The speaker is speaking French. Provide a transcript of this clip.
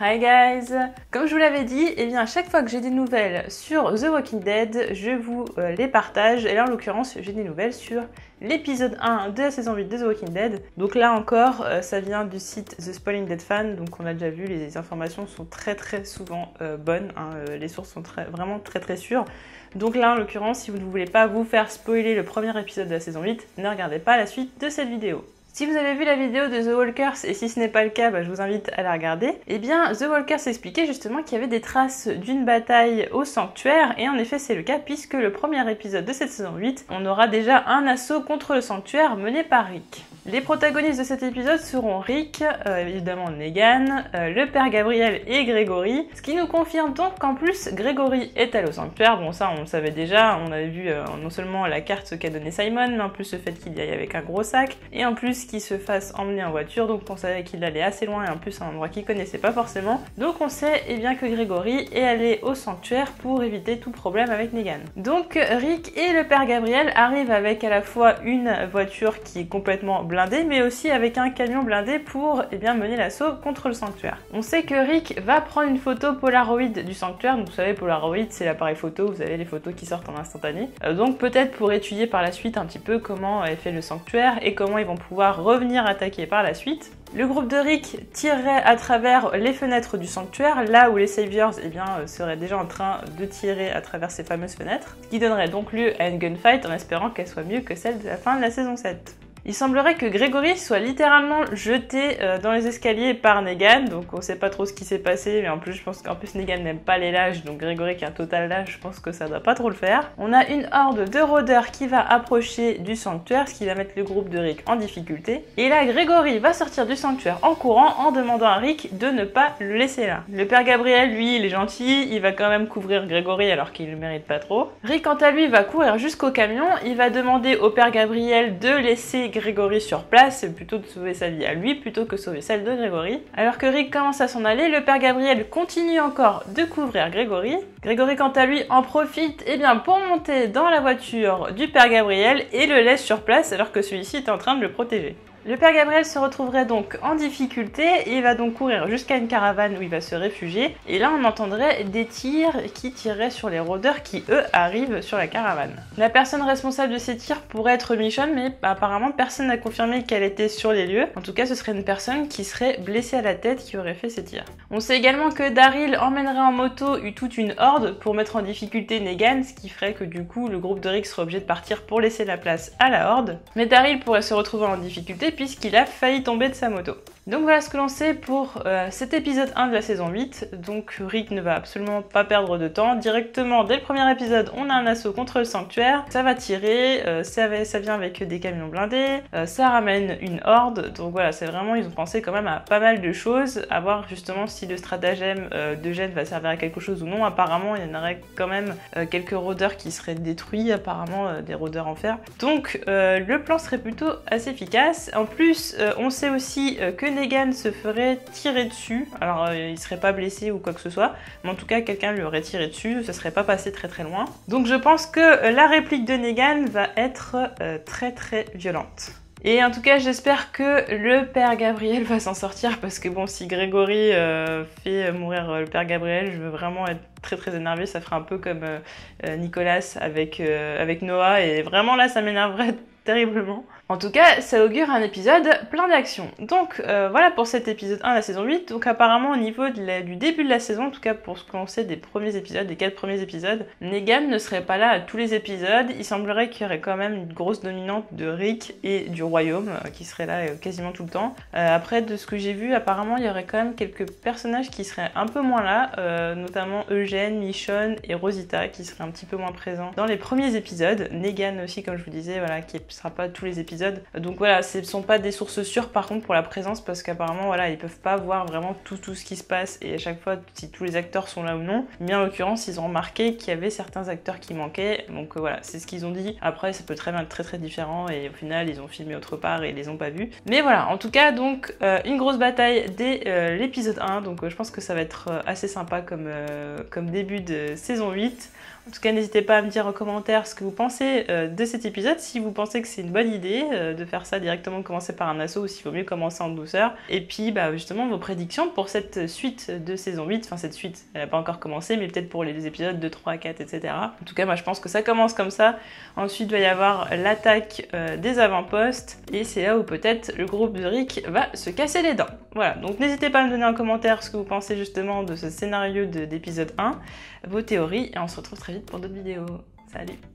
Hi guys! Comme je vous l'avais dit, eh bien à chaque fois que j'ai des nouvelles sur The Walking Dead, je vous les partage. Et là en l'occurrence, j'ai des nouvelles sur l'épisode 1 de la saison 8 de The Walking Dead. Donc là encore, ça vient du site The Spoiling Dead Fan, donc on a déjà vu, les informations sont très souvent bonnes, hein, les sources sont vraiment très sûres. Donc là en l'occurrence, si vous ne voulez pas vous faire spoiler le premier épisode de la saison 8, ne regardez pas la suite de cette vidéo. Si vous avez vu la vidéo de The Walkers, et si ce n'est pas le cas, je vous invite à la regarder, eh bien The Walkers expliquait justement qu'il y avait des traces d'une bataille au sanctuaire, et en effet c'est le cas puisque le premier épisode de cette saison 8, on aura déjà un assaut contre le sanctuaire mené par Rick. Les protagonistes de cet épisode seront Rick, évidemment Negan, le père Gabriel et Gregory, ce qui nous confirme donc qu'en plus Gregory est allé au sanctuaire. Bon ça on le savait déjà, on avait vu non seulement la carte qu'a donnée Simon, mais en plus le fait qu'il y aille avec un gros sac, et en plus qu'il se fasse emmener en voiture, donc on savait qu'il allait assez loin et en plus un endroit qu'il connaissait pas forcément. Donc on sait bien que Gregory est allé au sanctuaire pour éviter tout problème avec Negan. Donc Rick et le père Gabriel arrivent avec à la fois une voiture qui est complètement blindé, mais aussi avec un camion blindé pour mener l'assaut contre le sanctuaire. On sait que Rick va prendre une photo Polaroid du sanctuaire, donc vous savez Polaroid c'est l'appareil photo, vous avez les photos qui sortent en instantané, donc peut-être pour étudier par la suite un petit peu comment est fait le sanctuaire et comment ils vont pouvoir revenir attaquer par la suite. Le groupe de Rick tirerait à travers les fenêtres du sanctuaire, là où les Saviors seraient déjà en train de tirer à travers ces fameuses fenêtres, ce qui donnerait donc lieu à une gunfight en espérant qu'elle soit mieux que celle de la fin de la saison 7. Il semblerait que Gregory soit littéralement jeté dans les escaliers par Negan, donc on sait pas trop ce qui s'est passé, mais en plus je pense qu'en plus Negan n'aime pas les lâches, donc Gregory qui est un total lâche, je pense que ça doit pas trop le faire. On a une horde de rôdeurs qui va approcher du sanctuaire, ce qui va mettre le groupe de Rick en difficulté. Et là Gregory va sortir du sanctuaire en courant en demandant à Rick de ne pas le laisser là. Le père Gabriel, lui, il est gentil, il va quand même couvrir Gregory alors qu'il le mérite pas trop. Rick quant à lui va courir jusqu'au camion, il va demander au père Gabriel de laisser Gregory sur place, plutôt de sauver sa vie à lui plutôt que sauver celle de Gregory. Alors que Rick commence à s'en aller, le père Gabriel continue encore de couvrir Gregory. Gregory quant à lui en profite pour monter dans la voiture du père Gabriel et le laisse sur place alors que celui-ci est en train de le protéger. Le père Gabriel se retrouverait donc en difficulté et il va donc courir jusqu'à une caravane où il va se réfugier. Et là, on entendrait des tirs qui tireraient sur les rôdeurs qui, eux, arrivent sur la caravane. La personne responsable de ces tirs pourrait être Michonne, mais apparemment, personne n'a confirmé qu'elle était sur les lieux. En tout cas, ce serait une personne qui serait blessée à la tête qui aurait fait ces tirs. On sait également que Daryl emmènerait en moto toute une horde pour mettre en difficulté Negan, ce qui ferait que du coup, le groupe de Rick serait obligé de partir pour laisser la place à la horde. Mais Daryl pourrait se retrouver en difficulté puisqu'il a failli tomber de sa moto. Donc voilà ce que l'on sait pour cet épisode 1 de la saison 8. Donc Rick ne va absolument pas perdre de temps. Directement, dès le premier épisode, on a un assaut contre le sanctuaire. Ça va tirer, ça vient avec des camions blindés, ça ramène une horde. Donc voilà, c'est vraiment, ils ont pensé quand même à pas mal de choses. À voir justement si le stratagème de Jen va servir à quelque chose ou non. Apparemment, il y en aurait quand même quelques rôdeurs qui seraient détruits, apparemment des rôdeurs en fer. Donc le plan serait plutôt assez efficace. En plus, on sait aussi que Negan se ferait tirer dessus. Alors il serait pas blessé ou quoi que ce soit, mais en tout cas quelqu'un lui aurait tiré dessus, ça serait pas passé très loin. Donc je pense que la réplique de Negan va être très violente. Et en tout cas, j'espère que le père Gabriel va s'en sortir parce que bon, si Gregory fait mourir le père Gabriel, je veux vraiment être très énervée. Ça ferait un peu comme Nicolas avec Noah et vraiment là, ça m'énerverait terriblement. En tout cas, ça augure un épisode plein d'action. Donc voilà pour cet épisode 1 de la saison 8. Donc apparemment au niveau du début de la saison, en tout cas pour ce qu'on sait des premiers épisodes, des 4 premiers épisodes, Negan ne serait pas là à tous les épisodes. Il semblerait qu'il y aurait quand même une grosse dominante de Rick et du royaume qui serait là quasiment tout le temps. Après de ce que j'ai vu, apparemment il y aurait quand même quelques personnages qui seraient un peu moins là, notamment Eugène, Michonne et Rosita qui seraient un petit peu moins présents dans les premiers épisodes. Negan aussi comme je vous disais, voilà, qui ne sera pas tous les épisodes. épisodes. Donc voilà, ce ne sont pas des sources sûres par contre pour la présence, parce qu'apparemment voilà, ils peuvent pas voir vraiment tout ce qui se passe et à chaque fois si tous les acteurs sont là ou non. Mais en l'occurrence, ils ont remarqué qu'il y avait certains acteurs qui manquaient. Donc voilà, c'est ce qu'ils ont dit. Après, ça peut très bien être très différent et au final, ils ont filmé autre part et ils les ont pas vus. Mais voilà, en tout cas, donc une grosse bataille dès l'épisode 1. Donc je pense que ça va être assez sympa comme début de saison 8. En tout cas, n'hésitez pas à me dire en commentaire ce que vous pensez de cet épisode, si vous pensez que c'est une bonne idée de faire ça directement, de commencer par un assaut, ou s'il vaut mieux commencer en douceur. Et puis justement vos prédictions pour cette suite de saison 8, enfin cette suite, elle n'a pas encore commencé, mais peut-être pour les épisodes 2, 3, 4, etc. En tout cas, moi je pense que ça commence comme ça. Ensuite, il va y avoir l'attaque des avant-postes, et c'est là où peut-être le groupe de Rick va se casser les dents. Voilà, donc n'hésitez pas à me donner en commentaire ce que vous pensez justement de ce scénario d'épisode 1, vos théories, et on se retrouve très vite pour d'autres vidéos. Salut!